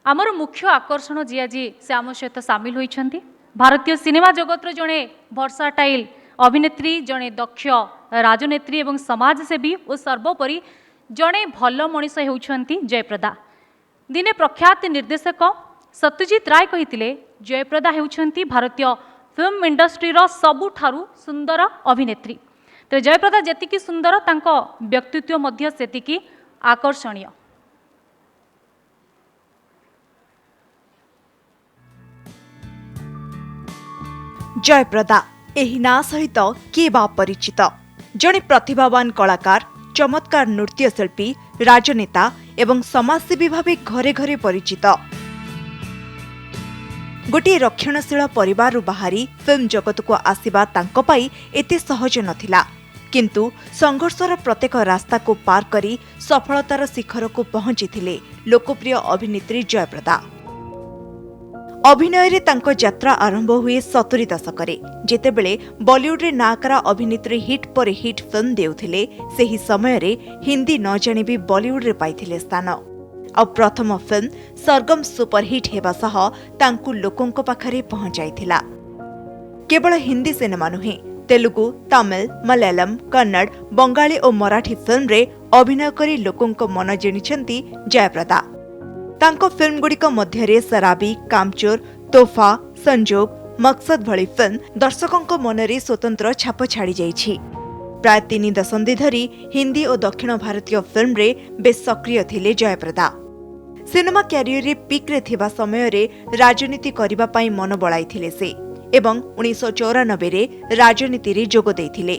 आमर मुख्य आकर्षण जी आज से आम सहित सामिल होती भारतीय सिनेमा जगतर जड़े भर्साटाइल अभिनेत्री जड़े दक्ष राजनेत्री और समाजसेवी और सर्वोपरि जड़े भल मनीष होती जयप्रदा। दिने प्रख्यात निर्देशक सत्यजित राय कही जयप्रदा होती भारतीय फिल्म इंडस्ट्रीर सबुठारु सुंदर अभिनेत्री। तो जयप्रदा जेतिकी सुंदर तांको व्यक्तित्व मध्य सेतिकी आकर्षणीय। जयप्रदा एही ना सहित किए बा परिचित जड़े प्रतिभावान कलाकार चमत्कार नृत्यशिल्पी राजनेता एवं समाजसेवी भावे घरे घरे परिचित। गोटे रक्षणशील परिवार बाहरी फिल्म जगत को आसिबा तांको पाई एते सहज नथिला, किंतु संघर्षर प्रत्येक रास्ता को पार करी सफलतार शिखर को पहुंची लोकप्रिय अभिनेत्री जयप्रदा। अभिनय रे तांको यात्रा आरंभ हुए 70 दशकरे जेतेबेले बॉलीवुड रे नाकरा अभिनेत्री हिट पर हिट फिल्म देउथिले। सेही समय रे हिंदी न जानि भी बॉलीवुड रे पाइथिले स्थान। आ प्रथम फिल्म सरगम सुपरहिट हेबा सह तांकु लोकंक पाखरे पहुंचाइथिला। केवल हिंदी सिनेमा नुहे तेलुगु, तमिल, मलयालम, कन्नड़, बंगाली और मराठी फिल्म रे अभिनय करी लोकंक मन जिणिछंती जयप्रदा। तांको फिल्म गुड़िक मध्यरे शराबी, कामचोर, तोहफा, संजोग, मकसद भली फिल्म दर्शकों मनरे स्वतंत्र छाप छाड़ी जाइछि। प्राय 3 दशंधि धरी हिंदी और दक्षिण भारतीय फिल्म रे बेस सक्रिय थिले जयप्रदा। सिनेमा क्यारियर रे पीक रे थिबा समय रे राजनीति करिबा पई मन बळाइथिले से एवं 1994 रे राजनीति रे जोग देइथिले।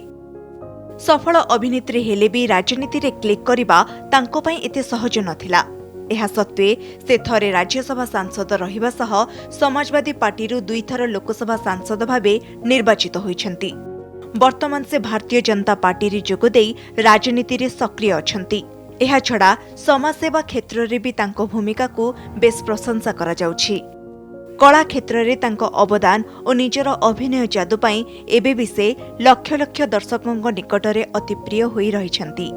सफल अभिनेत्री हेले भी राजनीति रे क्लिक करिबा तांको पई एते सहज नथिला। एहा सत्वे से थरे राज्यसभा सांसद रहिबा सह समाजवादी पार्टीरू 2 थर लोकसभा सांसद भावे निर्वाचित होइछंती। वर्तमान से भारतीय जनता पार्टी रे जोग देई राजनीति रे सक्रिय अछंती। एहा छडा समाजसेवा क्षेत्र रे भी तांको भूमिका को बेस प्रशंसा करा जाउछि। कला क्षेत्र रे तांको अवदान और निजर अभिनय जादू पई एबे भी से लक्ष लक्ष दर्शकों निकट रे अति प्रिय होई रहिछंती।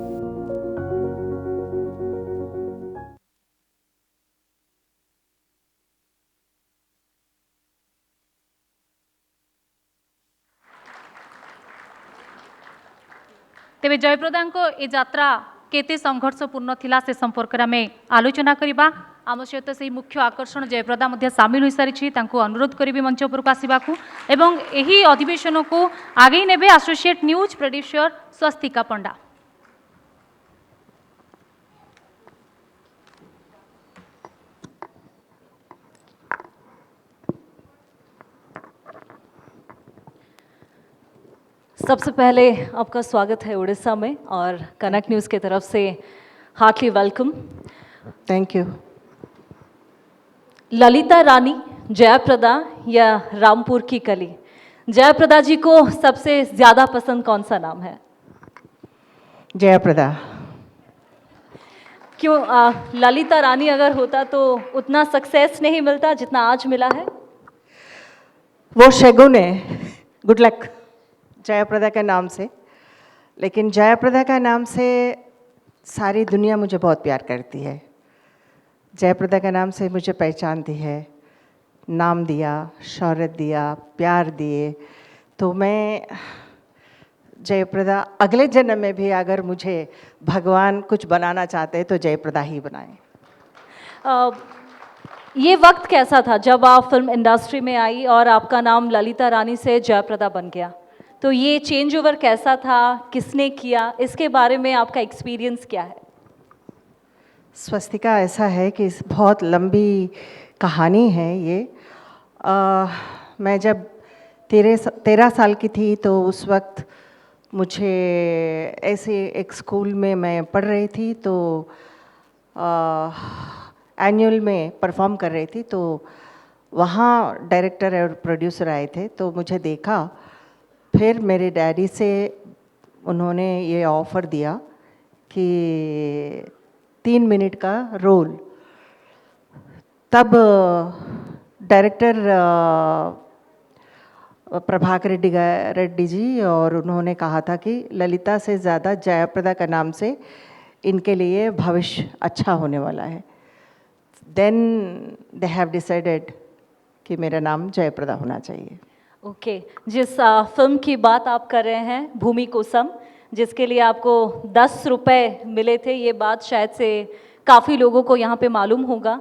तेबे जयप्रदा ए यात्रा केते संघर्षपूर्ण थिला से संपर्क में आम आलोचना करबा। आम सहित से मुख्य आकर्षण जयप्रदा मध्य सामिल हो सारी अनुरोध करी मंच उपरक आसवाक एवं एही अधिवेशन को आगे नेबे एसोसिएट न्यूज प्रोड्यूसर स्वस्तिका पंडा। सबसे पहले आपका स्वागत है उड़ीसा में और कनक न्यूज़ की तरफ से heartly welcome. Thank you. Lalita Rani, Jaya Prada या रामपुर की कली, जयप्रदा जी को सबसे ज़्यादा पसंद कौन सा नाम है? जयप्रदा। क्यों? ललिता रानी अगर होता तो उतना सक्सेस नहीं मिलता जितना आज मिला है। वो शगुन है, गुड लक जयप्रदा के नाम से, लेकिन जयप्रदा का नाम से सारी दुनिया मुझे बहुत प्यार करती है। जयप्रदा के नाम से मुझे पहचान दी है, नाम दिया, शौहरत दिया, प्यार दिए। तो मैं जयप्रदा अगले जन्म में भी अगर मुझे भगवान कुछ बनाना चाहते हैं तो जयप्रदा ही बनाएं। ये वक्त कैसा था जब आप फिल्म इंडस्ट्री में आई और आपका नाम ललिता रानी से जयप्रदा बन गया? तो ये चेंज ओवर कैसा था, किसने किया, इसके बारे में आपका एक्सपीरियंस क्या है? स्वस्तिका, ऐसा है कि बहुत लंबी कहानी है ये। मैं जब 13 साल की थी तो उस वक्त मुझे ऐसे एक स्कूल में मैं पढ़ रही थी, तो एनुअल में परफॉर्म कर रही थी। तो वहाँ डायरेक्टर और प्रोड्यूसर आए थे, तो मुझे देखा। फिर मेरे डैडी से उन्होंने ये ऑफ़र दिया कि 3 मिनट का रोल। तब डायरेक्टर प्रभाकर रेड्डी जी और उन्होंने कहा था कि ललिता से ज़्यादा जयप्रदा का नाम से इनके लिए भविष्य अच्छा होने वाला है। देन दे हैव डिसाइडेड कि मेरा नाम जयप्रदा होना चाहिए। ओके जिस फिल्म की बात आप कर रहे हैं, भूमि कुसुम, जिसके लिए आपको 10 रुपए मिले थे, ये बात शायद से काफ़ी लोगों को यहाँ पे मालूम होगा।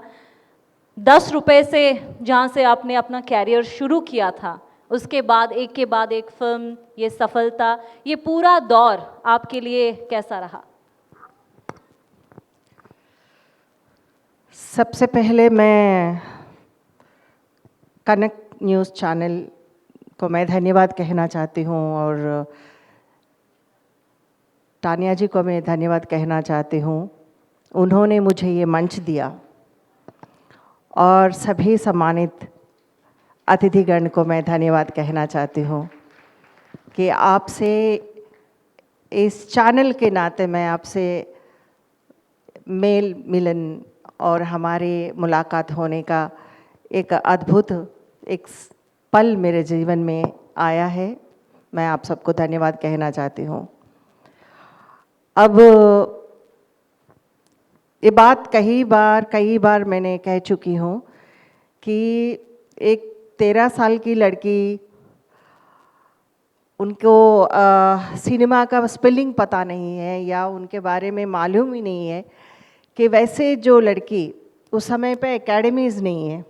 10 रुपए से जहाँ से आपने अपना कैरियर शुरू किया था, उसके बाद एक के बाद एक फिल्म, ये सफलता, ये पूरा दौर आपके लिए कैसा रहा? सबसे पहले मैं कनक न्यूज़ चैनल को मैं धन्यवाद कहना चाहती हूँ, और तानिया जी को मैं धन्यवाद कहना चाहती हूँ। उन्होंने मुझे ये मंच दिया, और सभी सम्मानित अतिथिगण को मैं धन्यवाद कहना चाहती हूँ कि आपसे, इस चैनल के नाते मैं आपसे मेल मिलन और हमारे मुलाकात होने का एक अद्भुत एक पल मेरे जीवन में आया है। मैं आप सबको धन्यवाद कहना चाहती हूँ। अब ये बात कई बार मैंने कह चुकी हूँ कि एक 13 साल की लड़की, उनको सिनेमा का स्पेलिंग पता नहीं है या उनके बारे में मालूम ही नहीं है कि वैसे जो लड़की, उस समय पे एकेडमीज़ नहीं है,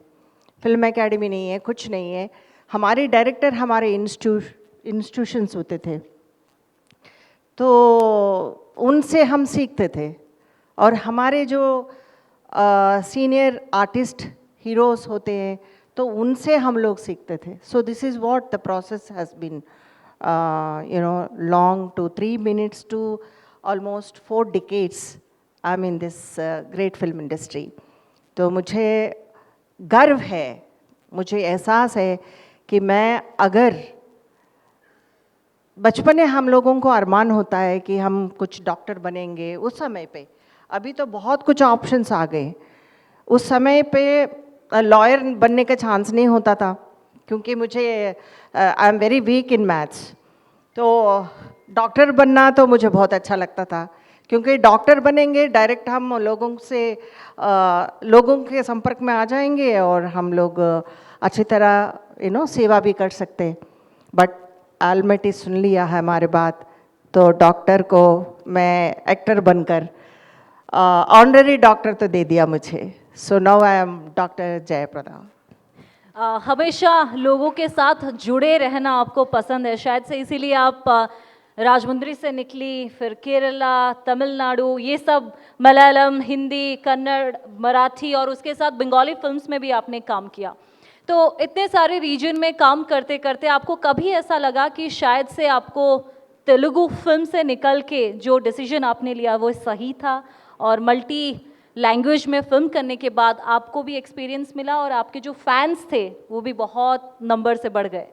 फिल्म एकेडमी नहीं है, कुछ नहीं है। हमारे डायरेक्टर हमारे इंस्टीट्यूशंस होते थे, तो उनसे हम सीखते थे, और हमारे जो सीनियर आर्टिस्ट हीरोज़ होते हैं तो उनसे हम लोग सीखते थे। So this is what the process has been long to 3 minutes to almost 4 decades I am in this great film industry. तो मुझे गर्व है, मुझे एहसास है कि मैं, अगर बचपन में हम लोगों को अरमान होता है कि हम कुछ डॉक्टर बनेंगे, उस समय पे, अभी तो बहुत कुछ ऑप्शंस आ गए, उस समय पे लॉयर बनने का चांस नहीं होता था, क्योंकि मुझे आई am very weak in maths. तो डॉक्टर बनना तो मुझे बहुत अच्छा लगता था, क्योंकि डॉक्टर बनेंगे डायरेक्ट हम लोगों से लोगों के संपर्क में आ जाएंगे और हम लोग अच्छी तरह सेवा भी कर सकते। बट ऑलमाइटी सुन लिया है हमारे बात, तो डॉक्टर को मैं एक्टर बनकर ऑनररी डॉक्टर तो दे दिया मुझे। So now I am doctor Jaya Prada. हमेशा लोगों के साथ जुड़े रहना आपको पसंद है, शायद से इसीलिए आप राजमुंद्री से निकली, फिर केरला, तमिलनाडु, ये सब, मलयालम, हिंदी, कन्नड़, मराठी और उसके साथ बंगाली फिल्म्स में भी आपने काम किया। तो इतने सारे रीजन में काम करते करते आपको कभी ऐसा लगा कि शायद से आपको तेलुगु फिल्म से निकल के जो डिसीजन आपने लिया वो सही था, और मल्टी लैंग्वेज में फिल्म करने के बाद आपको भी एक्सपीरियंस मिला और आपके जो फैंस थे वो भी बहुत नंबर से बढ़ गए?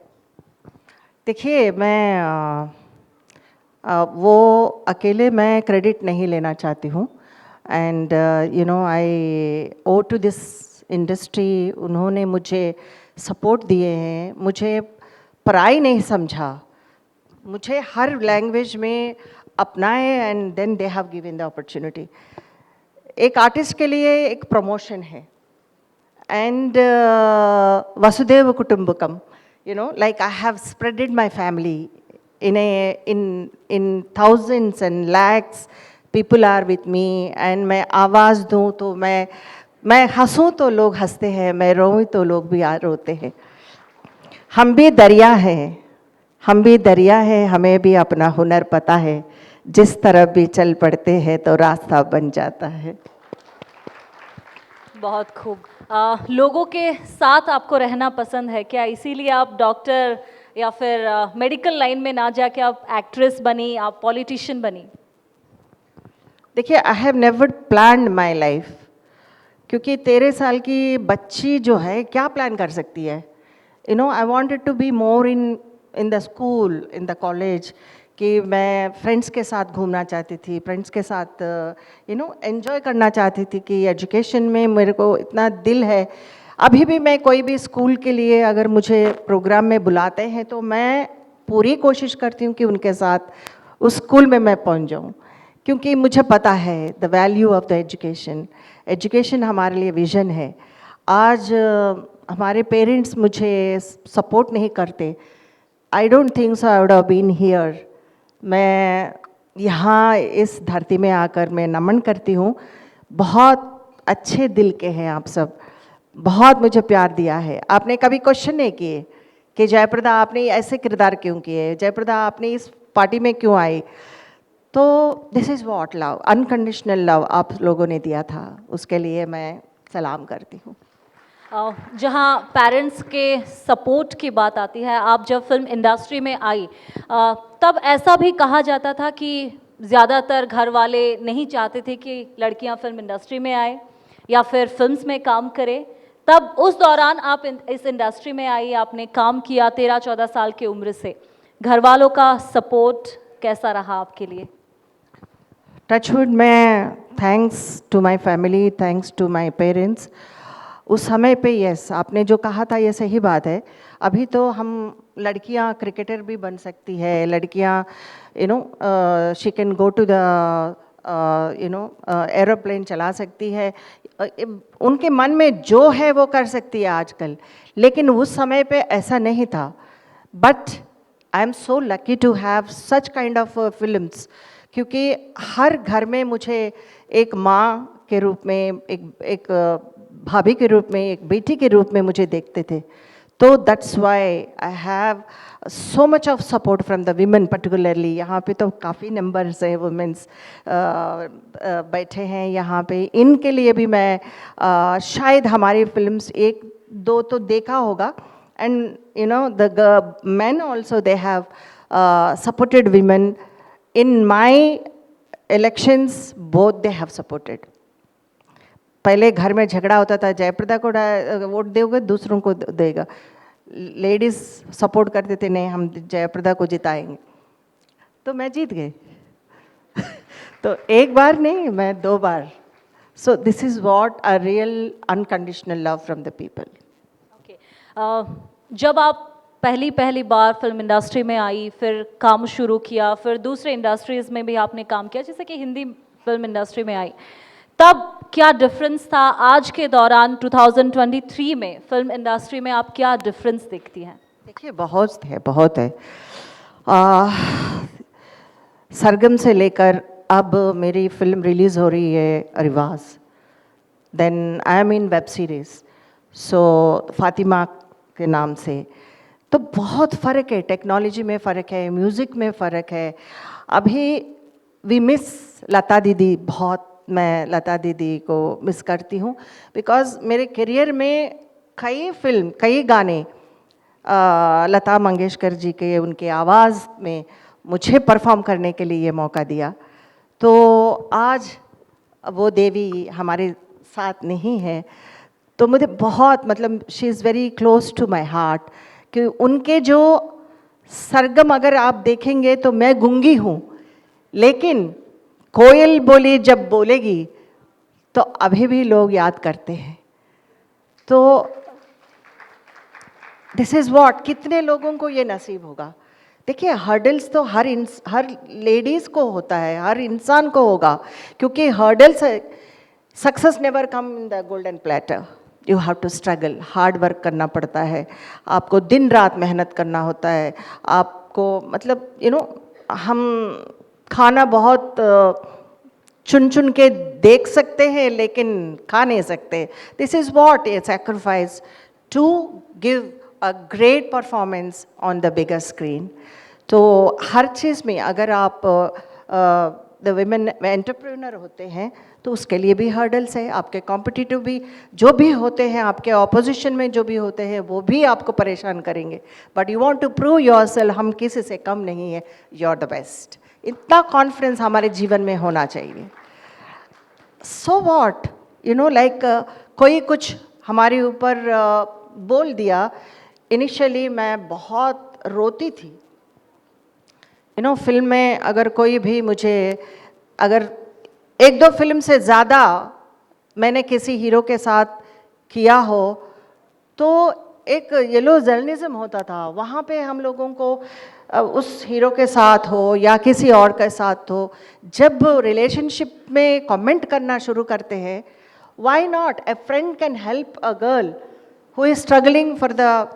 देखिए, मैं वो अकेले मैं क्रेडिट नहीं लेना चाहती हूँ, and I owe to this industry. उन्होंने मुझे सपोर्ट दिए हैं, मुझे पराई नहीं समझा, मुझे हर लैंग्वेज में अपनाए, and then they have given the opportunity. एक आर्टिस्ट के लिए एक प्रमोशन है, एंड वसुदेव कुटुंबकम, like I have spreaded my family in thousands and lakhs people are with me, and मैं आवाज़ दूँ तो मैं हंसूँ तो लोग हंसते हैं, मैं रोऊँ तो लोग भी रोते हैं। हम भी दरिया हैं, हमें भी अपना हुनर पता है, जिस तरफ भी चल पड़ते हैं तो रास्ता बन जाता है। बहुत खूब। लोगों के साथ आपको रहना पसंद है क्या? इसीलिए आप डॉक्टर या फिर मेडिकल लाइन में ना जाके आप एक्ट्रेस बनी, आप पॉलिटिशियन बनी? देखिए, I have never planned my life, क्योंकि 13 साल की बच्ची जो है क्या प्लान कर सकती है? I wanted to be more in the school, in the college, कि मैं फ्रेंड्स के साथ घूमना चाहती थी, फ्रेंड्स के साथ एंजॉय करना चाहती थी, कि एजुकेशन में मेरे को इतना दिल है। अभी भी मैं कोई भी स्कूल के लिए अगर मुझे प्रोग्राम में बुलाते हैं तो मैं पूरी कोशिश करती हूँ कि उनके साथ उस स्कूल में मैं पहुँच जाऊँ, क्योंकि मुझे पता है the value of the education. Education हमारे लिए विजन है। आज हमारे पेरेंट्स मुझे सपोर्ट नहीं करते, I don't think so I would have been here. मैं यहाँ इस धरती में आकर मैं नमन करती हूँ। बहुत अच्छे दिल के हैं आप सब, बहुत मुझे प्यार दिया है। आपने कभी क्वेश्चन नहीं किए कि जयप्रदा आपने ऐसे किरदार क्यों किए, जयप्रदा आपने इस पार्टी में क्यों आई। तो this is what love, unconditional love आप लोगों ने दिया था, उसके लिए मैं सलाम करती हूँ। जहाँ पेरेंट्स के सपोर्ट की बात आती है, आप जब फिल्म इंडस्ट्री में आई तब ऐसा भी कहा जाता था कि ज़्यादातर घर वाले नहीं चाहते थे कि लड़कियां फिल्म इंडस्ट्री में आए या फिर फिल्म्स में काम करें। तब उस दौरान आप इस इंडस्ट्री में आई, आपने काम किया 13-14 साल की उम्र से। घर वालों का सपोर्ट कैसा रहा आपके लिए? टचवुड, मैं thanks to my family, thanks to my parents. उस समय पे यस, आपने जो कहा था ये सही बात है। अभी तो हम लड़कियां क्रिकेटर भी बन सकती है, लड़कियां she can go to the aeroplane चला सकती है, उनके मन में जो है वो कर सकती है आजकल। लेकिन उस समय पे ऐसा नहीं था। But I am so lucky to have such kind of films, क्योंकि हर घर में मुझे एक माँ के रूप में, एक भाभी के रूप में, एक बेटी के रूप में मुझे देखते थे। तो that's why I have so much of support from the women particularly. यहाँ पे तो काफ़ी नंबर्स हैं वुमेन्स बैठे हैं यहाँ पे। इनके लिए भी मैं शायद हमारी फिल्म्स एक दो तो देखा होगा, and the men also they have supported women in my elections, both they have supported. पहले घर में झगड़ा होता था, जयप्रदा को वोट दोगे दूसरों को देगा, लेडीज सपोर्ट करते थे नहीं हम जयप्रदा को जिताएंगे, तो मैं जीत गई। तो एक बार नहीं, मैं 2 बार। So this is what a real unconditional love from the people. जब आप पहली बार फिल्म इंडस्ट्री में आई, फिर काम शुरू किया, फिर दूसरे इंडस्ट्रीज़ में भी आपने काम किया, जैसे कि हिंदी फिल्म इंडस्ट्री में आई, तब क्या डिफरेंस था? आज के दौरान 2023 में फिल्म इंडस्ट्री में आप क्या डिफरेंस देखती हैं? देखिए बहुत है। सरगम से लेकर अब मेरी फिल्म रिलीज़ हो रही है रिवाज, then I am in web series, so Fatima के नाम से। तो बहुत फ़र्क है, टेक्नोलॉजी में फ़र्क है, म्यूज़िक में फ़र्क है। अभी वी मिस लता दीदी बहुत, मैं लता दीदी को मिस करती हूँ, बिकॉज़ मेरे करियर में कई गाने लता मंगेशकर जी के, उनके आवाज़ में मुझे परफॉर्म करने के लिए ये मौका दिया। तो आज वो देवी हमारे साथ नहीं है, तो मुझे बहुत, मतलब she is very close to my heart, कि उनके जो सरगम अगर आप देखेंगे तो मैं गूंगी हूँ, लेकिन कोयल बोली जब बोलेगी तो अभी भी लोग याद करते हैं। तो दिस इज़ व्हाट, कितने लोगों को ये नसीब होगा। देखिए हर्डल्स तो हर लेडीज़ को होता है, हर इंसान को होगा, क्योंकि hurdles, success never come in the golden platter. You have to struggle, hard work करना पड़ता है, आपको दिन रात मेहनत करना होता है, आपको मतलब हम खाना बहुत चुन चुन के देख सकते हैं लेकिन खा नहीं सकते। This is what a sacrifice to give a great performance on the bigger screen. तो हर चीज़ में अगर आप द विमेन एंटरप्रेन्योर होते हैं तो उसके लिए भी हर्डल्स है, आपके कॉम्पिटिटिव भी जो भी होते हैं, आपके ऑपोजिशन में जो भी होते हैं वो भी आपको परेशान करेंगे, but you want to prove yourself, हम किसी से कम नहीं है, यू आर द बेस्ट। इतना कॉन्फिडेंस हमारे जीवन में होना चाहिए। सो वॉट, लाइक कोई कुछ हमारे ऊपर बोल दिया, इनिशियली मैं बहुत रोती थी। फिल्म में अगर कोई भी मुझे, अगर 1-2 फिल्म से ज़्यादा मैंने किसी हीरो के साथ किया हो, तो एक येलो जर्नलिज्म होता था, वहाँ पे हम लोगों को उस हीरो के साथ हो या किसी और के साथ हो, जब रिलेशनशिप में कमेंट करना शुरू करते हैं, Why not? A friend can help a girl who is struggling for the,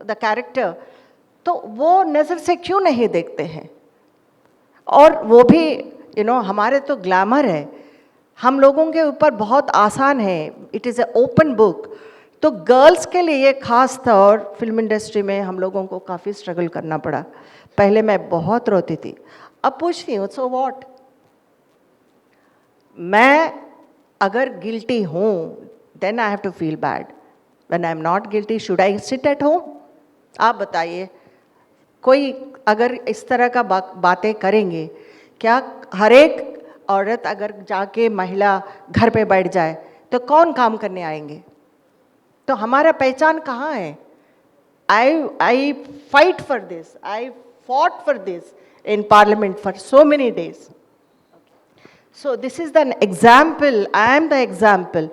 the character. तो वो नज़र से क्यों नहीं देखते हैं? और वो भी हमारे तो ग्लैमर है, हम लोगों के ऊपर बहुत आसान है, it is a open book. तो गर्ल्स के लिए खास था, और फिल्म इंडस्ट्री में हम लोगों को काफ़ी स्ट्रगल करना पड़ा। पहले मैं बहुत रोती थी, अब पूछती हूँ सो व्हाट। मैं अगर गिल्टी हूँ then I have to feel bad, when I am not guilty should I sit at home? आप बताइए, कोई अगर इस तरह का बातें करेंगे, क्या हर एक औरत अगर जाके महिला घर पे बैठ जाए तो कौन काम करने आएंगे? तो हमारा पहचान कहाँ है? आई fight for this, I fought for this in parliament for so many days. So this is the example, I am the example.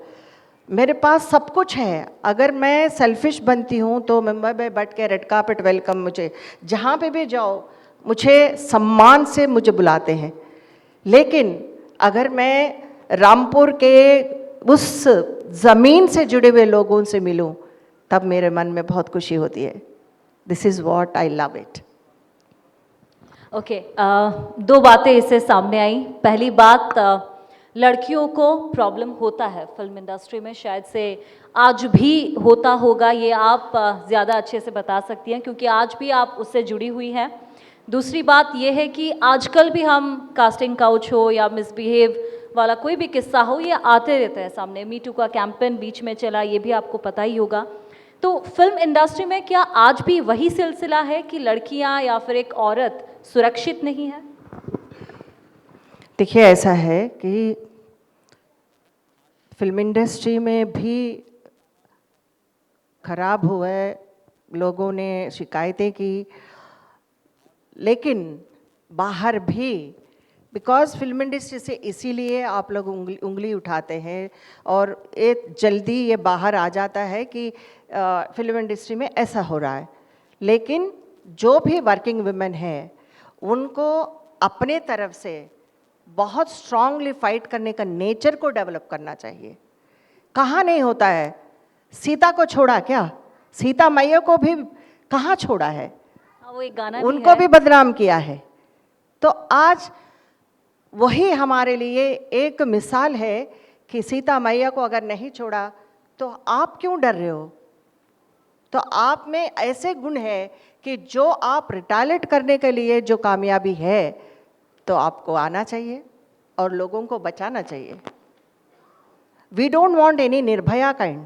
मेरे पास सब कुछ है। अगर मैं सेल्फिश बनती हूँ तो मुंबई में बैठ के रेड कार्पेट वेलकम, मुझे जहाँ पे भी जाओ मुझे सम्मान से मुझे बुलाते हैं। लेकिन अगर मैं रामपुर के उस ज़मीन से जुड़े हुए लोगों से मिलूं तब मेरे मन में बहुत खुशी होती है। This is what I love it. Okay, दो बातें इससे सामने आई। पहली बात, लड़कियों को प्रॉब्लम होता है फिल्म इंडस्ट्री में, शायद से आज भी होता होगा, ये आप ज़्यादा अच्छे से बता सकती हैं क्योंकि आज भी आप उससे जुड़ी हुई हैं। दूसरी बात ये है कि आजकल भी हम कास्टिंग काउच हो या मिसबिहेव वाला कोई भी किस्सा हो, ये आते रहते हैं सामने। मी टू का कैंपेन बीच में चला, ये भी आपको पता ही होगा। तो फिल्म इंडस्ट्री में क्या आज भी वही सिलसिला है कि लड़कियां या फिर एक औरत सुरक्षित नहीं है? देखिए, ऐसा है कि फिल्म इंडस्ट्री में भी खराब हुआ है, लोगों ने शिकायतें की, लेकिन बाहर भी, बिकॉज फिल्म इंडस्ट्री से इसीलिए आप लोग उंगली उठाते हैं और एक जल्दी ये बाहर आ जाता है कि फिल्म इंडस्ट्री में ऐसा हो रहा है। लेकिन जो भी वर्किंग वुमेन है उनको अपने तरफ से बहुत स्ट्रांगली फाइट करने का नेचर को डेवलप करना चाहिए। कहाँ नहीं होता है? सीता को छोड़ा क्या? सीता मैया को भी कहाँ छोड़ा है? वो एक गाना उनको भी बदनाम किया है। तो आज वही हमारे लिए एक मिसाल है कि सीता मैया को अगर नहीं छोड़ा तो आप क्यों डर रहे हो? तो आप में ऐसे गुण है कि जो आप रिटालिएट करने के लिए जो कामयाबी है तो आपको आना चाहिए और लोगों को बचाना चाहिए। We don't want any Nirbhaya kind.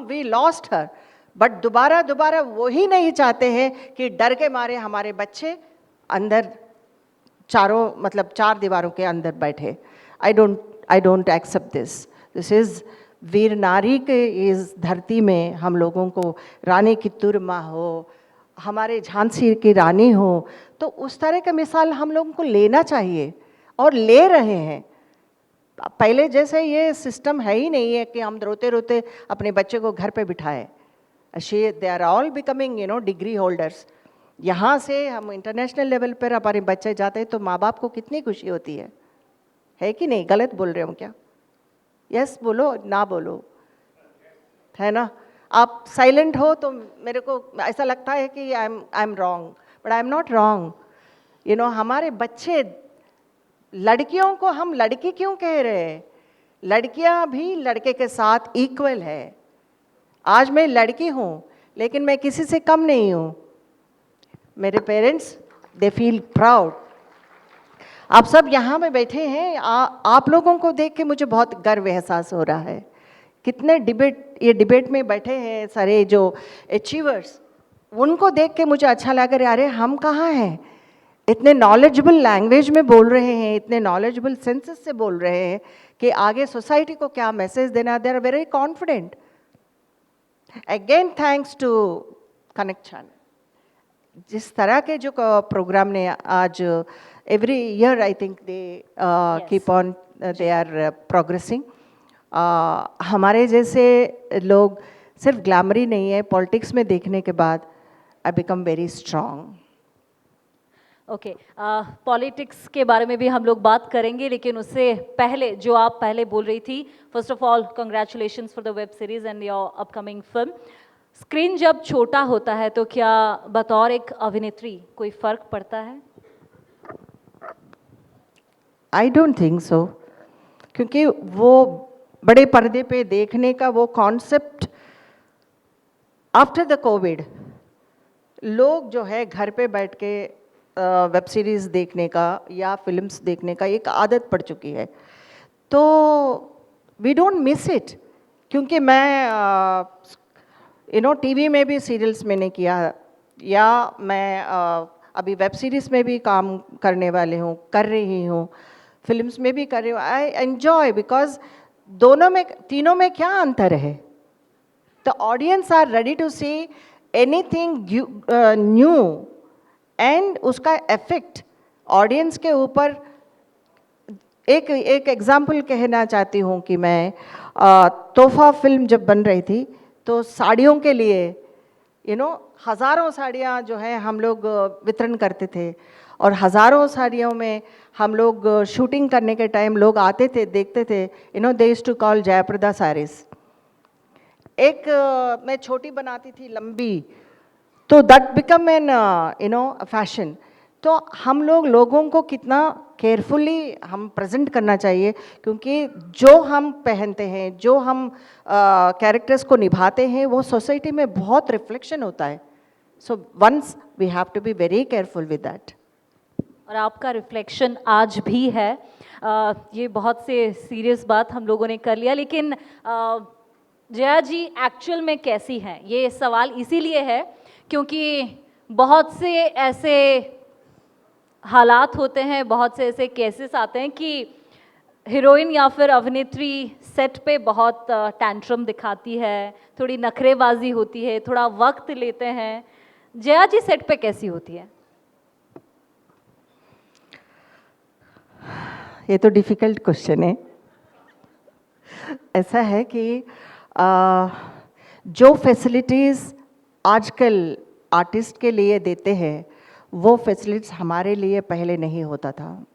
We lost her, but दोबारा वही नहीं चाहते हैं कि डर के मारे हमारे बच्चे अंदर चार दीवारों के अंदर बैठे। I don't accept this. This is वीर नारी के इस धरती में हम लोगों को रानी कित्तूर माँ हो, हमारे झांसी की रानी हो, तो उस तरह का मिसाल हम लोगों को लेना चाहिए और ले रहे हैं। पहले जैसे ये सिस्टम है ही नहीं है कि हम रोते रोते अपने बच्चे को घर पे बिठाएं। They are all becoming degree holders. यहाँ से हम इंटरनेशनल लेवल पर हमारे बच्चे जाते हैं तो माँ बाप को कितनी खुशी होती है कि नहीं? गलत बोल रहे हो क्या? यस बोलो, ना बोलो, है ना? आप साइलेंट हो तो मेरे को ऐसा लगता है कि I am wrong, but I am not wrong. हमारे बच्चे, लड़कियों को हम लड़की क्यों कह रहे हैं? लड़कियां भी लड़के के साथ इक्वल है। आज मैं लड़की हूँ लेकिन मैं किसी से कम नहीं हूँ। मेरे पेरेंट्स दे फील प्राउड। आप सब यहाँ में बैठे हैं, आप लोगों को देख के मुझे बहुत गर्व एहसास हो रहा है। कितने डिबेट में बैठे हैं सारे जो अचीवर्स, उनको देख के मुझे अच्छा लग रहा है। अरे हम कहाँ हैं? इतने नॉलेजेबल लैंग्वेज में बोल रहे हैं, इतने नॉलेजेबल सेंसेस से बोल रहे हैं कि आगे सोसाइटी को क्या मैसेज देना। They are very confident. Again thanks to connect channel. जिस तरह के जो प्रोग्राम ने आज every year I think they keep on, they are progressing. हमारे जैसे लोग सिर्फ ग्लैमर ही नहीं है, पॉलिटिक्स में देखने के बाद I become very strong. Okay, politics के बारे में भी हम लोग बात करेंगे, लेकिन उससे पहले जो आप पहले बोल रही थी, first of all congratulations for the web series and your upcoming film. Screen जब छोटा होता है तो क्या बतौर एक अभिनेत्री कोई फर्क पड़ता है? आई डोंट थिंक सो, क्योंकि वो बड़े पर्दे पे देखने का वो कॉन्सेप्ट आफ्टर द कोविड, लोग जो है घर पे बैठ के वेब सीरीज़ देखने का या फिल्म्स देखने का एक आदत पड़ चुकी है, तो वी डोंट मिस इट। क्योंकि मैं टीवी में भी सीरियल्स मैंने किया, या मैं अभी वेब सीरीज़ में भी काम करने वाले हूँ, कर रही हूँ, फिल्म्स में भी कर रही हूँ। आई एन्जॉय, बिकॉज दोनों में, तीनों में क्या अंतर है? The audience are ready to see anything new, and उसका इफेक्ट ऑडियंस के ऊपर। एक एग्जाम्पल कहना चाहती हूँ कि मैं तोहफा फिल्म जब बन रही थी तो साड़ियों के लिए हज़ारों साड़ियाँ जो है हम लोग वितरण करते थे, और हज़ारों साड़ियों में हम लोग शूटिंग करने के टाइम लोग आते थे, देखते थे, they used to call Jayaprada saris. एक मैं छोटी बनाती थी, लंबी, तो दैट बिकम एन फैशन। तो हम लोगों को कितना केयरफुली हम प्रेजेंट करना चाहिए, क्योंकि जो हम पहनते हैं, जो हम कैरेक्टर्स को निभाते हैं, वो सोसाइटी में बहुत रिफ्लेक्शन होता है। So once we have to be very careful with that. और आपका रिफ्लेक्शन आज भी है। ये बहुत से सीरियस बात हम लोगों ने कर लिया, लेकिन जया जी एक्चुअल में कैसी हैं, ये सवाल इसीलिए है क्योंकि बहुत से ऐसे हालात होते हैं, बहुत से ऐसे केसेस आते हैं कि हीरोइन या फिर अभिनेत्री सेट पे बहुत टैंट्रम दिखाती है, थोड़ी नखरेबाजी होती है, थोड़ा वक्त लेते हैं। जया जी सेट पे कैसी होती है? ये तो डिफ़िकल्ट क्वेश्चन है। ऐसा है कि जो फैसिलिटीज़ आजकल आर्टिस्ट के लिए देते हैं, वो फैसिलिटीज़ हमारे लिए पहले नहीं होता था।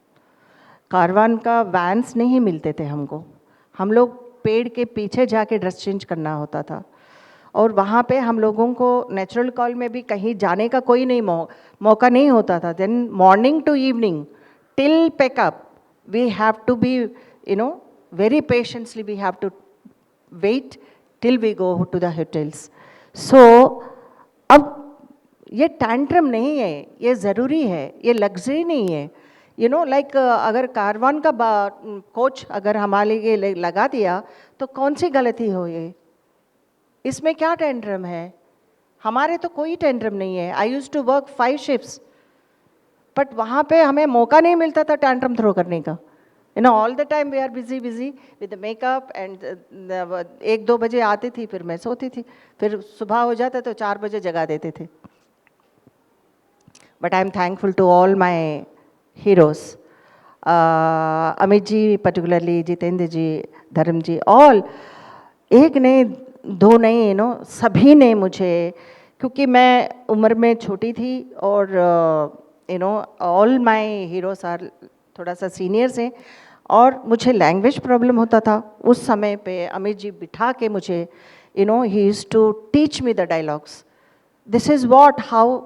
कारवान का वैन्स नहीं मिलते थे हमको, हम लोग पेड़ के पीछे जाके ड्रेस चेंज करना होता था, और वहाँ पे हम लोगों को नेचुरल कॉल में भी कहीं जाने का कोई नहीं मौका नहीं होता था। Then morning to evening till pack up we have to be very patiently we have to wait till we go to the hotels. So अब ये टैंट्रम नहीं है, ये ज़रूरी है, ये लग्जरी नहीं है। लाइक अगर कारवान का कोच अगर हमारे लिए लगा दिया तो कौन सी गलती हो ये? इसमें क्या टैंट्रम है? हमारे तो कोई टैंट्रम नहीं है। I used to work 5 shifts, but वहाँ पे हमें मौका नहीं मिलता था टैंट्रम थ्रो करने का। All the time we are busy with makeup and 1-2 बजे आती थी, फिर मैं सोती थी, फिर सुबह हो जाता तो 4 बजे जगा देते थे। But I am thankful to all my heroes, Amit ji particularly, Jitendra ji, Dharam ji, all, एक नहीं दो नहीं, सभी ने मुझे, क्योंकि मैं उम्र में छोटी थी और ऑल माय हीरोज आर थोड़ा सा सीनियर्स हैं, और मुझे लैंग्वेज प्रॉब्लम होता था उस समय पे। अमित जी बिठा के मुझे ही used to teach me the dialogues. This is what how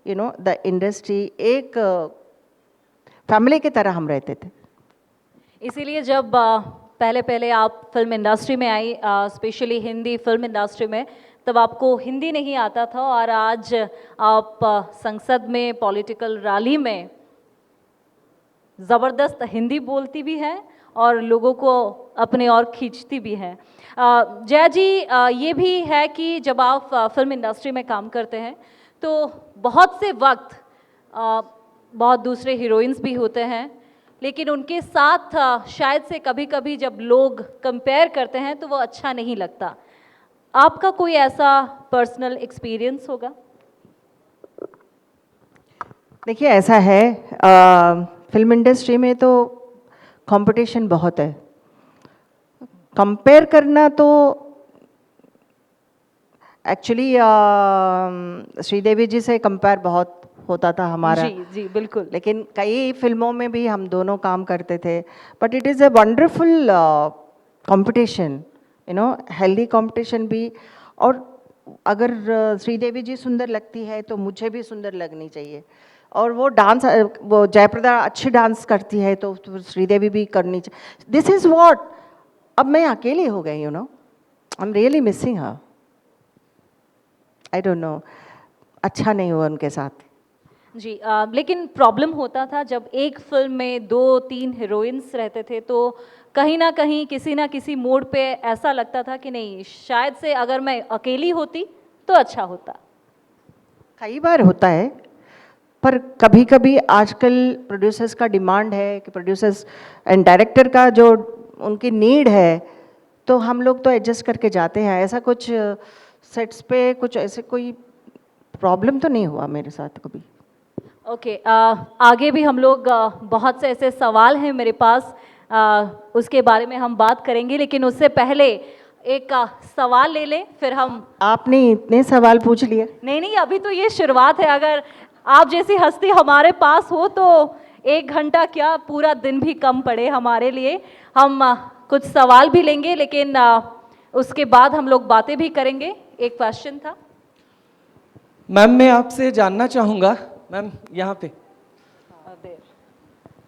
the industry, एक फैमिली की तरह हम रहते थे। इसीलिए जब पहले पहले आप फिल्म इंडस्ट्री में आई, स्पेशली हिंदी फिल्म इंडस्ट्री में, तब आपको हिंदी नहीं आता था, और आज आप संसद में पॉलिटिकल रैली में ज़बरदस्त हिंदी बोलती भी हैं और लोगों को अपने और खींचती भी हैं। जया जी, ये भी है कि जब आप फिल्म इंडस्ट्री में काम करते हैं तो बहुत से वक्त बहुत दूसरे हीरोइंस भी होते हैं, लेकिन उनके साथ शायद से कभी कभी जब लोग कंपेयर करते हैं तो वो अच्छा नहीं लगता। आपका कोई ऐसा पर्सनल एक्सपीरियंस होगा? देखिए, ऐसा है, फिल्म इंडस्ट्री में तो कंपटीशन बहुत है। कंपेयर करना तो एक्चुअली श्रीदेवी जी से कंपेयर बहुत होता था हमारा। जी जी बिल्कुल। लेकिन कई फिल्मों में भी हम दोनों काम करते थे, but it is a wonderful competition, you know, healthy competition भी। और अगर श्रीदेवी जी सुंदर लगती है तो मुझे भी सुंदर लगनी चाहिए, और वो डांस, वो जयप्रदा अच्छी डांस करती है तो श्रीदेवी भी करनी चाहिए। This is what. अब मैं अकेली हो गई, you know, I am really missing her. I don't know, अच्छा नहीं हुआ उनके साथ। जी लेकिन प्रॉब्लम होता था जब एक फिल्म में 2-3 हीरोइंस रहते थे, तो कहीं ना कहीं किसी ना किसी मोड़ पे ऐसा लगता था कि नहीं, शायद से अगर मैं अकेली होती तो अच्छा होता। कई बार होता है, पर कभी कभी आजकल प्रोड्यूसर्स का डिमांड है कि प्रोड्यूसर्स एंड डायरेक्टर का जो उनकी नीड है, तो हम लोग तो एडजस्ट करके जाते हैं। ऐसा कुछ सेट्स पे कुछ ऐसे कोई प्रॉब्लम तो नहीं हुआ मेरे साथ कभी। ओके आगे भी हम लोग बहुत से ऐसे सवाल हैं मेरे पास, उसके बारे में हम बात करेंगे, लेकिन उससे पहले एक सवाल ले लें फिर हम। आपने इतने सवाल पूछ लिए। नहीं नहीं, अभी तो ये शुरुआत है। अगर आप जैसी हस्ती हमारे पास हो तो 1 घंटा क्या, पूरा दिन भी कम पड़े हमारे लिए। हम कुछ सवाल भी लेंगे, लेकिन उसके बाद हम लोग बातें भी करेंगे। एक क्वेश्चन था मैम, मैं आपसे जानना चाहूँगा, मैम यहाँ पे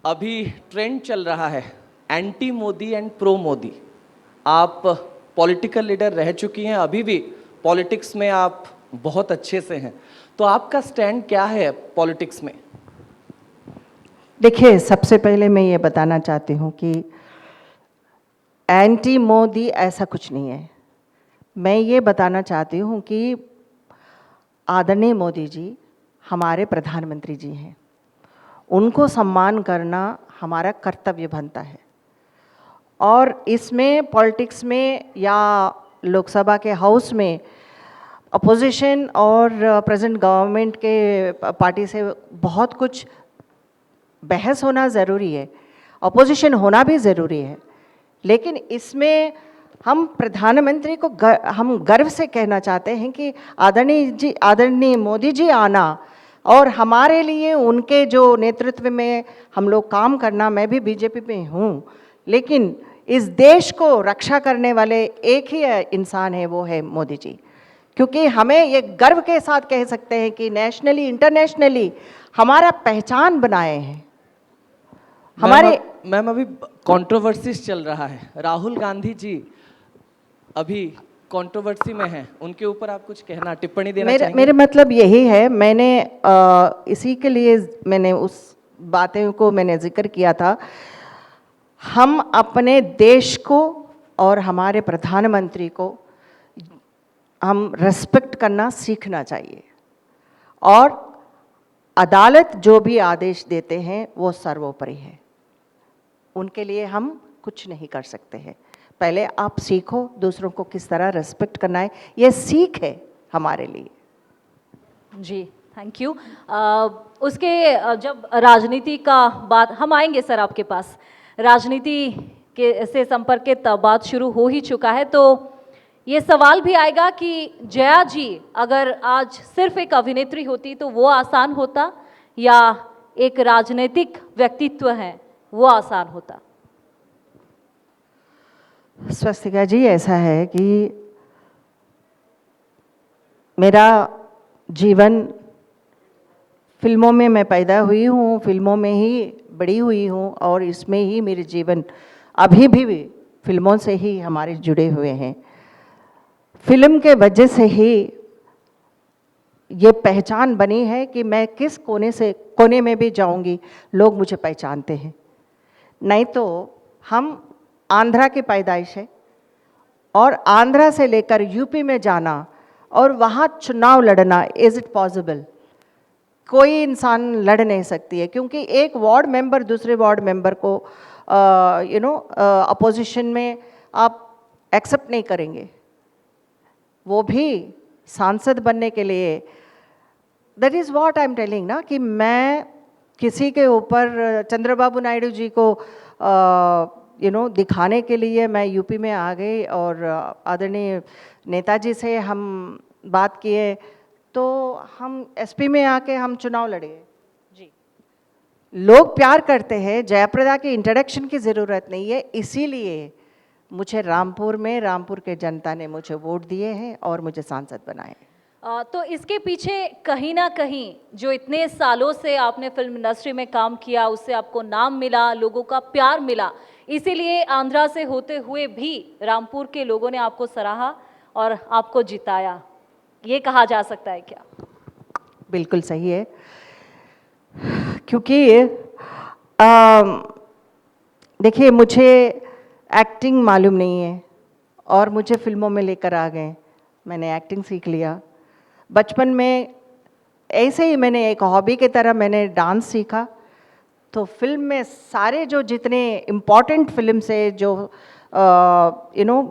अभी ट्रेंड चल रहा है anti Modi and pro Modi. आप पॉलिटिकल लीडर रह चुकी हैं, अभी भी पॉलिटिक्स में आप बहुत अच्छे से हैं, तो आपका स्टैंड क्या है पॉलिटिक्स में? देखिए, सबसे पहले मैं ये बताना चाहती हूँ कि एंटी मोदी ऐसा कुछ नहीं है। मैं ये बताना चाहती हूँ कि आदरणीय मोदी जी हमारे प्रधानमंत्री जी हैं, उनको सम्मान करना हमारा कर्तव्य बनता है। और इसमें पॉलिटिक्स में या लोकसभा के हाउस में अपोजिशन और प्रेजेंट गवर्नमेंट के पार्टी से बहुत कुछ बहस होना ज़रूरी है, अपोजिशन होना भी ज़रूरी है। लेकिन इसमें हम प्रधानमंत्री को हम गर्व से कहना चाहते हैं कि आदरणीय मोदी जी आना और हमारे लिए उनके जो नेतृत्व में हम लोग काम करना। मैं भी बीजेपी में हूँ, लेकिन इस देश को रक्षा करने वाले एक ही इंसान है, वो है मोदी जी। क्योंकि हमें ये गर्व के साथ कह सकते हैं कि नेशनली इंटरनेशनली हमारा पहचान बनाए हैं हमारे। मैम अभी कंट्रोवर्सीज चल रहा है, राहुल गांधी जी अभी कंट्रोवर्सी में हैं, उनके ऊपर आप कुछ कहना, टिप्पणी देना चाहेंगे? मेरे मतलब यही है, मैंने इसी के लिए मैंने उस बातें को मैंने जिक्र किया था। हम अपने देश को और हमारे प्रधानमंत्री को हम रेस्पेक्ट करना सीखना चाहिए, और अदालत जो भी आदेश देते हैं वो सर्वोपरि है, उनके लिए हम कुछ नहीं कर सकते हैं। पहले आप सीखो दूसरों को किस तरह रेस्पेक्ट करना है, ये सीख है हमारे लिए। जी थैंक यू। उसके जब राजनीति का बात, हम आएंगे सर आपके पास, राजनीति के से संपर्कित बात शुरू हो ही चुका है, तो ये सवाल भी आएगा कि जया जी अगर आज सिर्फ एक अभिनेत्री होती तो वो आसान होता, या एक राजनीतिक व्यक्तित्व है वो आसान होता? स्वस्तिका जी, ऐसा है कि मेरा जीवन फिल्मों में मैं पैदा हुई हूँ, फिल्मों में ही बड़ी हुई हूँ, और इसमें ही मेरे जीवन अभी भी फिल्मों से ही हमारे जुड़े हुए हैं। फिल्म के वजह से ही ये पहचान बनी है कि मैं किस कोने में भी जाऊंगी लोग मुझे पहचानते हैं। नहीं तो हम आंध्रा की पैदाइश है, और आंध्रा से लेकर यूपी में जाना और वहाँ चुनाव लड़ना, इज़ इट पॉसिबल? कोई इंसान लड़ नहीं सकती है, क्योंकि एक वार्ड मेंबर दूसरे वार्ड मेंबर को अपोजिशन में आप एक्सेप्ट नहीं करेंगे। वो भी सांसद बनने के लिए, that is what I am telling ना, कि मैं किसी के ऊपर चंद्रबाबू नायडू जी को दिखाने के लिए मैं यूपी में आ गई, और आदरणीय नेताजी से हम बात किए तो हम एसपी में आके हम चुनाव लड़े। जी। लोग प्यार करते हैं, जयाप्रदा की इंट्रोडक्शन की ज़रूरत नहीं है, इसीलिए मुझे रामपुर में रामपुर के जनता ने मुझे वोट दिए हैं और मुझे सांसद बनाए। तो इसके पीछे कहीं ना कहीं जो इतने सालों से आपने फिल्म इंडस्ट्री में काम किया, उससे आपको नाम मिला, लोगों का प्यार मिला, इसीलिए आंध्रा से होते हुए भी रामपुर के लोगों ने आपको सराहा और आपको जिताया, ये कहा जा सकता है क्या? बिल्कुल सही है, क्योंकि अम, देखिए मुझे एक्टिंग मालूम नहीं है और मुझे फिल्मों में लेकर आ गए, मैंने एक्टिंग सीख लिया। बचपन में ऐसे ही मैंने एक हॉबी की तरह मैंने डांस सीखा, तो फिल्म में सारे जो जितने इम्पॉर्टेंट फिल्म है, जो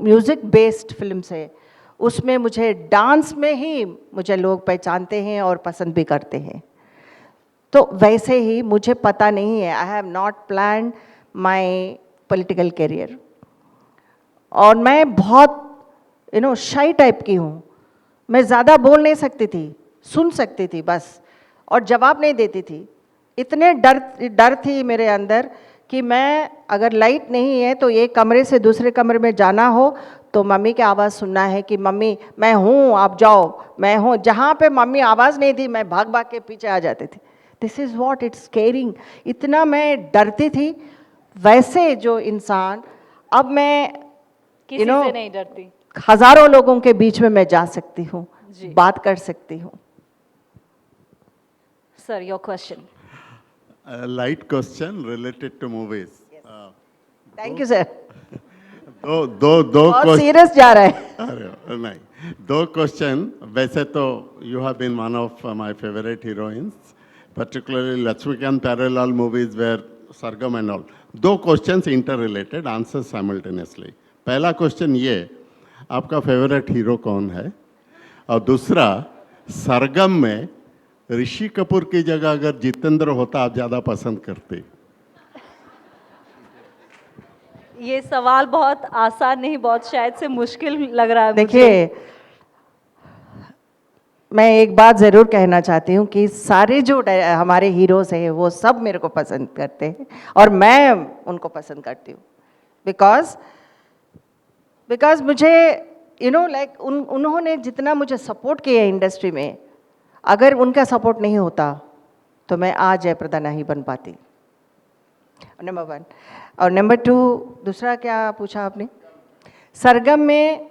म्यूज़िक बेस्ड फिल्म है, उसमें मुझे डांस में ही मुझे लोग पहचानते हैं और पसंद भी करते हैं। तो वैसे ही मुझे पता नहीं है, I have not planned my political career, और मैं बहुत शाई टाइप की हूँ। मैं ज़्यादा बोल नहीं सकती थी, सुन सकती थी बस, और जवाब नहीं देती थी। इतने डर थी मेरे अंदर कि मैं अगर लाइट नहीं है तो एक कमरे से दूसरे कमरे में जाना हो तो मम्मी की आवाज़ सुनना है कि मम्मी मैं हूँ, आप जाओ, मैं हूँ। जहाँ पे मम्मी आवाज़ नहीं थी मैं भाग भाग के पीछे आ जाती थी। This is what it's squaring. इतना मैं डरती थी। वैसे जो इंसान, अब मैं किसी से नहीं डरती। हजारों लोगों के बीच में मैं जा सकती हूँ, बात कर सकती हूँ। Sir, your question. A light question related to movies. Thank you sir. दो बहुत सीरियस जा रहा है। अरे नहीं, दो क्वेश्चन। वैसे तो you have been one of my favorite heroines, particularly Lakshmikant Pyarelal movies where Sargam and all. दो questions interrelated, answers simultaneously. पहला क्वेश्चन ये, आपका फेवरेट हीरो कौन है? और दूसरा, सरगम में ऋषि कपूर की जगह अगर जितेंद्र होता आप ज़्यादा पसंद करते? ये सवाल बहुत आसान नहीं, बहुत शायद से मुश्किल लग रहा है मुझे। देखिए, मैं एक बात ज़रूर कहना चाहती हूँ कि सारे जो हमारे हीरोज़ हैं वो सब मेरे को पसंद करते हैं और मैं उनको पसंद करती हूँ। बिकॉज मुझे लाइक उन्होंने जितना मुझे सपोर्ट किया इंडस्ट्री में, अगर उनका सपोर्ट नहीं होता तो मैं आज जयप्रदा नहीं बन पाती। नंबर 1। और नंबर 2, दूसरा क्या पूछा आपने? सरगम में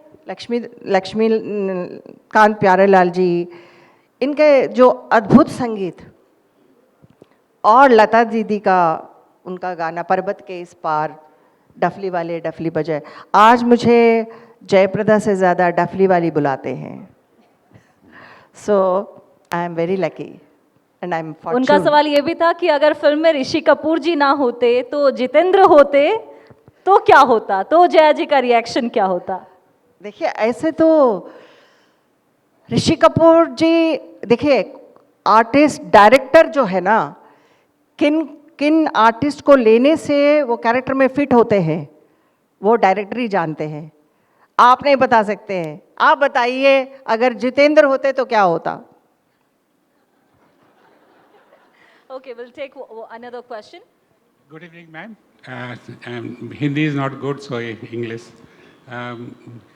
लक्ष्मीकांत प्यारेलाल जी, इनके जो अद्भुत संगीत, और लता दीदी का उनका गाना पर्वत के इस पार, डफली वाले डफली बजाए, आज मुझे जयप्रदा से ज़्यादा डफली वाली बुलाते हैं। So I am very lucky and I am fortune. उनका सवाल ये भी था कि अगर फिल्म में ऋषि कपूर जी ना होते तो जितेंद्र होते तो क्या होता, तो जया जी का रिएक्शन क्या होता? देखिए, ऐसे तो ऋषि कपूर जी, देखिए आर्टिस्ट डायरेक्टर जो है ना, किन आर्टिस्ट को लेने से वो कैरेक्टर में फिट होते हैं वो डायरेक्टर ही जानते हैं, आप नहीं बता सकते हैं। आप बताइए अगर जितेंद्र होते तो क्या होता? Okay, we'll take another question. Good evening, ma'am. Hindi is not good, so English.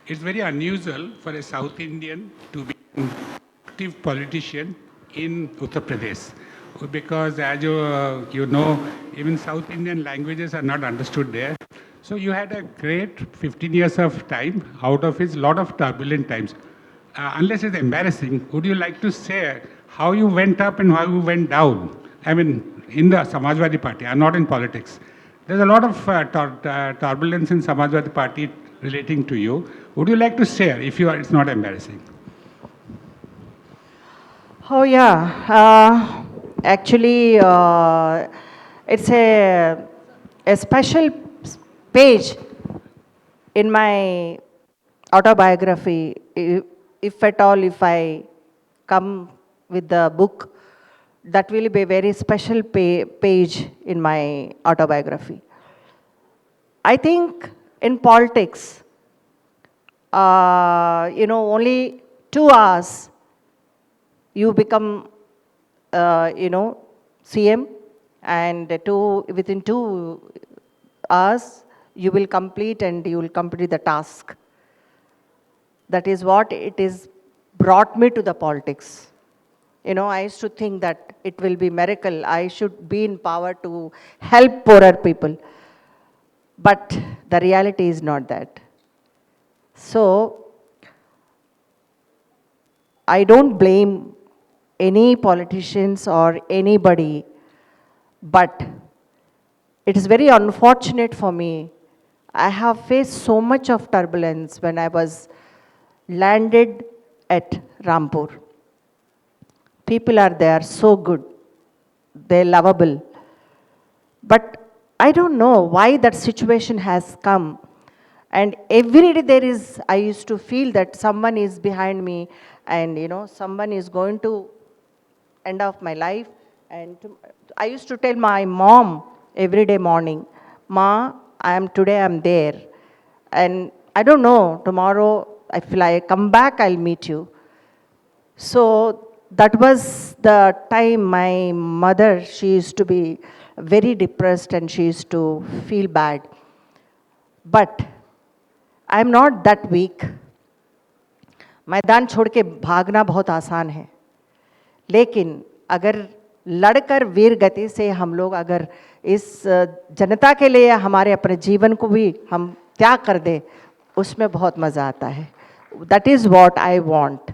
It's very unusual for a South Indian to be an active politician in Uttar Pradesh, because as you know, even South Indian languages are not understood there. So you had a great 15 years of time, out of which lot of turbulent times. Unless it's embarrassing, would you like to share how you went up and how you went down? I mean, in the Samajwadi Party, I'm not in politics. There's a lot of turbulence in Samajwadi Party relating to you. Would you like to share, if it's not embarrassing? Oh yeah, actually it's a special page in my autobiography. If at all, if I come with the book, that will be a very special page in my autobiography. I think in politics, only 2 hours you become, CM, and within 2 hours, you will complete and you will complete the task. That is what it is brought me to the politics. I used to think that it will be miracle. I should be in power to help poorer people. But the reality is not that. So, I don't blame any politicians or anybody, but it is very unfortunate for me. I have faced so much of turbulence when I was landed at Rampur. People are there, so good. They're lovable. But I don't know why that situation has come. And every day I used to feel that someone is behind me and, someone is going to end of my life. And I used to tell my mom every day morning, Ma, today I'm there. And I don't know, tomorrow if I come back, I'll meet you. So that was the time my mother, she used to be very depressed and she used to feel bad. But I'm not that weak. मैदान छोड़ के भागना बहुत आसान है, लेकिन अगर लड़कर वीर गति से हम लोग अगर इस जनता के लिए हमारे अपने जीवन को भी हम त्याग कर दें, उसमें बहुत मज़ा आता है. That is what I want.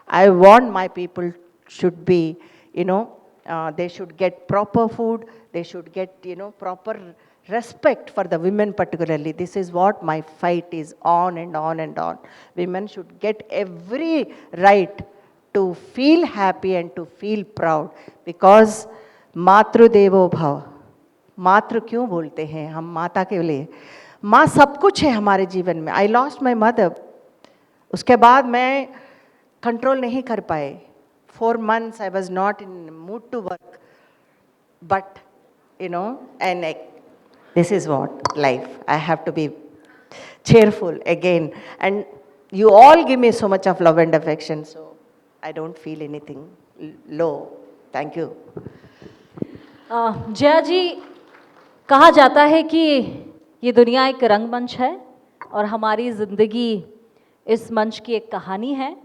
I want my people should be, they should get proper food, they should get, proper respect for the women particularly. This is what my fight is on and on and on. Women should get every right to feel happy and to feel proud, because मातृ देवो भव. मातृ क्यों बोलते हैं हम माता के लिए? माँ सब कुछ है हमारे जीवन में. I lost my mother. उसके बाद मैं कंट्रोल नहीं कर पाए. 4 months I was not in mood to work. But, and this is what life. I have to be cheerful again. And you all give me so much of love and affection, so I don't feel anything low. Thank you. Jaya जी, कहा जाता है कि ये दुनिया एक रंगमंच है और हमारी ज़िंदगी इस मंच की एक कहानी है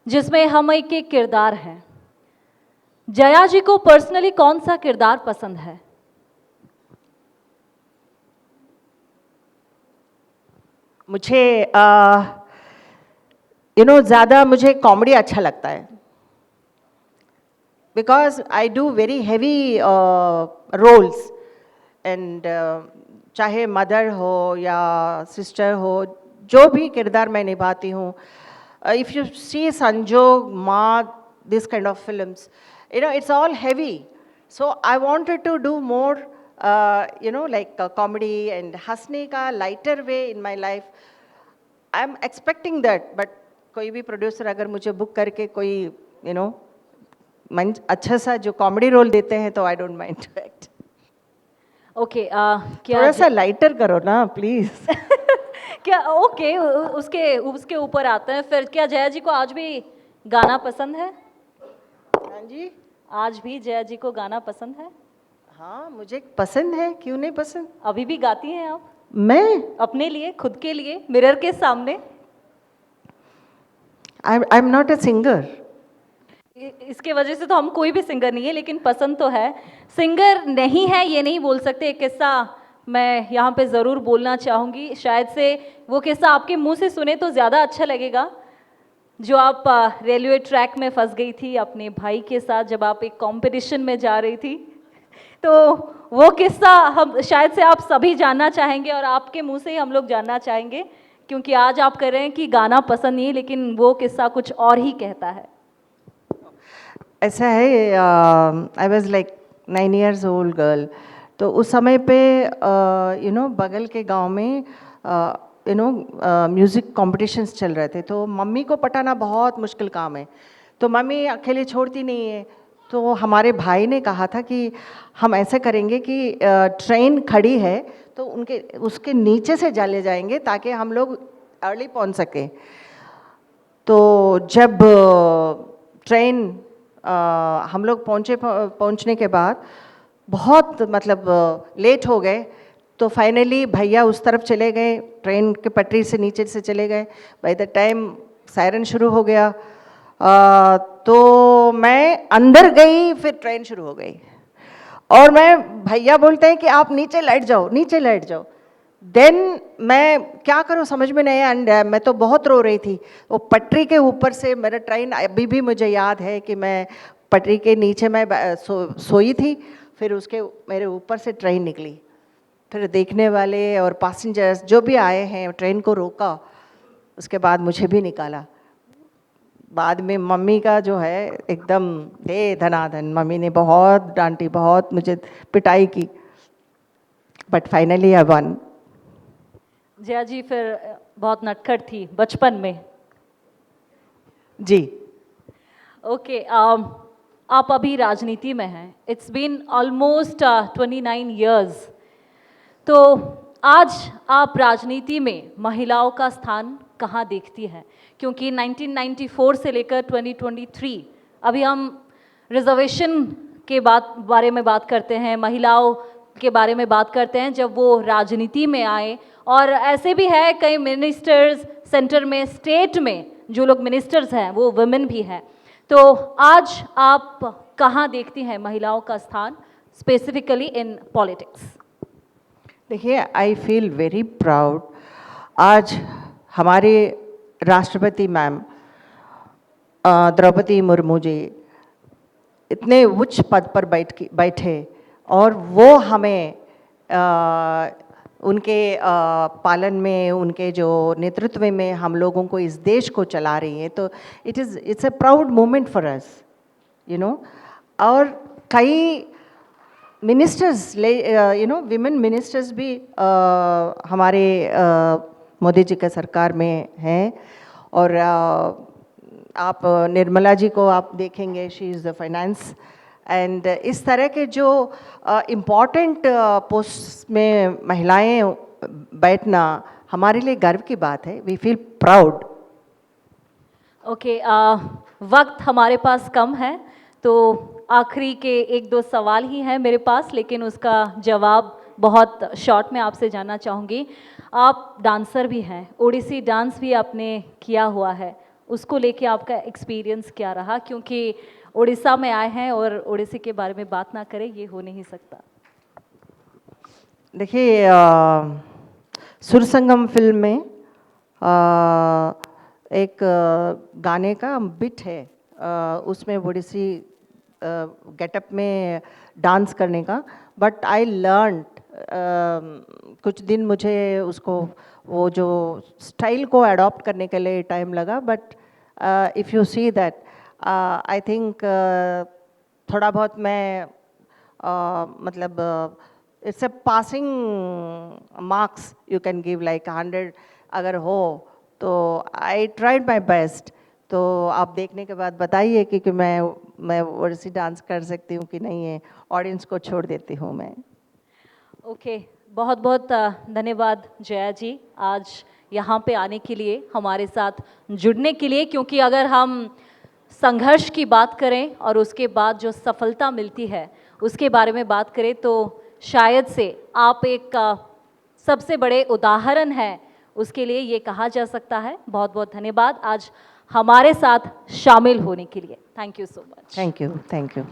जिसमें हम एक एक किरदार हैं. जया जी को पर्सनली कौन सा किरदार पसंद है? मुझे ज़्यादा मुझे कॉमेडी अच्छा लगता है, because I do very heavy roles. And चाहे मदर हो या सिस्टर हो, जो भी किरदार मैं निभाती हूँ, if you see Sanjog, Ma, this kind of films, it's all heavy. So I wanted to do more, like comedy and हंसने का lighter way in my life. I'm expecting that, but कोई भी producer अगर मुझे book करके कोई, अच्छा सा जो comedy role देते हैं, तो I don't mind to act. Okay, थोड़ा सा lighter करो ना, please. क्या ओके उसके ऊपर आते हैं फिर. क्या जया जी को आज भी गाना पसंद है? हाँ जी, आज भी जया जी को गाना पसंद है? हाँ, मुझे पसंद है, क्यों नहीं पसंद. अभी भी गाती हैं आप? मैं अपने लिए, खुद के लिए, मिरर के सामने? आई एम नॉट अ सिंगर. इसके वजह से तो हम कोई भी सिंगर नहीं है, लेकिन पसंद तो है. सिंगर नहीं है ये नहीं बोल सकते. एक किस्सा मैं यहाँ पे ज़रूर बोलना चाहूँगी. शायद से वो किस्सा आपके मुंह से सुने तो ज़्यादा अच्छा लगेगा. जो आप रेलवे ट्रैक में फंस गई थी अपने भाई के साथ जब आप एक कंपटीशन में जा रही थी, तो वो किस्सा हम शायद से आप सभी जानना चाहेंगे और आपके मुंह से ही हम लोग जानना चाहेंगे, क्योंकि आज आप कह रहे हैं कि गाना पसंद नहीं है, लेकिन वो किस्सा कुछ और ही कहता है. ऐसा है, I was like 9 years old girl. तो उस समय पे बगल के गांव में म्यूज़िक कॉम्पिटिशन्स चल रहे थे. तो मम्मी को पटाना बहुत मुश्किल काम है, तो मम्मी अकेले छोड़ती नहीं है. तो हमारे भाई ने कहा था कि हम ऐसे करेंगे कि ट्रेन खड़ी है तो उसके नीचे से चले जाएंगे ताकि हम लोग अर्ली पहुंच सकें. तो जब ट्रेन हम लोग पहुंचने के बाद बहुत मतलब लेट हो गए, तो फाइनली भैया उस तरफ चले गए, ट्रेन के पटरी से नीचे से चले गए। बाय द टाइम सायरन शुरू हो गया, तो मैं अंदर गई, फिर ट्रेन शुरू हो गई और मैं, भैया बोलते हैं कि आप नीचे लेट जाओ, नीचे लेट जाओ। देन मैं क्या करूं समझ में नहीं आया, मैं तो बहुत रो रही थी। वो पटरी के ऊपर से मेरा ट्रेन, अभी भी मुझे याद है कि मैं पटरी के नीचे मैं सोई थी, फिर उसके मेरे ऊपर से ट्रेन निकली। फिर देखने वाले और पैसेंजर्स जो भी आए हैं ट्रेन को रोका, उसके बाद मुझे भी निकाला। बाद में मम्मी का जो है एकदम दे धनाधन, मम्मी ने बहुत डांटी, बहुत मुझे पिटाई की, but finally I won. Jaya ji फिर बहुत नटखट थी बचपन में। जी। ओके, आप अभी राजनीति में हैं। It's been almost 29 years. तो आज आप राजनीति में महिलाओं का स्थान कहाँ देखती हैं? क्योंकि 1994 से लेकर 2023 अभी हम रिजर्वेशन के बारे में बात करते हैं, महिलाओं के बारे में बात करते हैं जब वो राजनीति में आए। और ऐसे भी है कई मिनिस्टर्स सेंटर में, स्टेट में जो लोग मिनिस्टर्स हैं वो वुमेन भी हैं। तो आज आप कहाँ देखती हैं महिलाओं का स्थान स्पेसिफिकली इन पॉलिटिक्स? देखिए, आई फील वेरी प्राउड। आज हमारे राष्ट्रपति मैम द्रौपदी मुर्मू जी इतने उच्च पद पर बैठे और वो हमें उनके पालन में, उनके जो नेतृत्व में हम लोगों को, इस देश को चला रही हैं। तो it's a proud moment for us, you know. और कई मिनिस्टर्स, विमेन मिनिस्टर्स भी हमारे मोदी जी का सरकार में हैं। और आप निर्मला जी को आप देखेंगे, she is the finance. And इस तरह के जो इम्पॉर्टेंट पोस्ट में महिलाएं बैठना हमारे लिए गर्व की बात है। We feel proud. ओके, वक्त हमारे पास कम है, तो आखिरी के 1-2 सवाल ही हैं मेरे पास, लेकिन उसका जवाब बहुत शॉर्ट में आपसे जानना चाहूँगी। आप डांसर भी हैं, ओडिसी डांस भी आपने किया हुआ है, उसको लेके आपका एक्सपीरियंस क्या रहा? क्योंकि उड़ीसा में आए हैं और ओडिसी के बारे में बात ना करें ये हो नहीं सकता। देखिए, सुर संगम फिल्म में एक गाने का बिट है, उसमें ओडिसी गेटअप में डांस करने का। बट आई लर्न, कुछ दिन मुझे उसको, वो जो स्टाइल को अडॉप्ट करने के लिए टाइम लगा। But if you see that, I think थोड़ा बहुत मैं मतलब it's a passing marks you can give, like 100 अगर हो तो। I tried my best. तो आप देखने के बाद बताइए कि मैं ओडिसी डांस कर सकती हूँ कि नहीं है, ऑडियंस को छोड़ देती हूँ मैं। ओके, बहुत बहुत धन्यवाद जया जी, आज यहाँ पे आने के लिए, हमारे साथ जुड़ने के लिए। क्योंकि अगर हम संघर्ष की बात करें और उसके बाद जो सफलता मिलती है उसके बारे में बात करें, तो शायद से आप एक सबसे बड़े उदाहरण हैं, उसके लिए ये कहा जा सकता है। बहुत बहुत धन्यवाद आज हमारे साथ शामिल होने के लिए। Thank you so much. Thank you, thank you.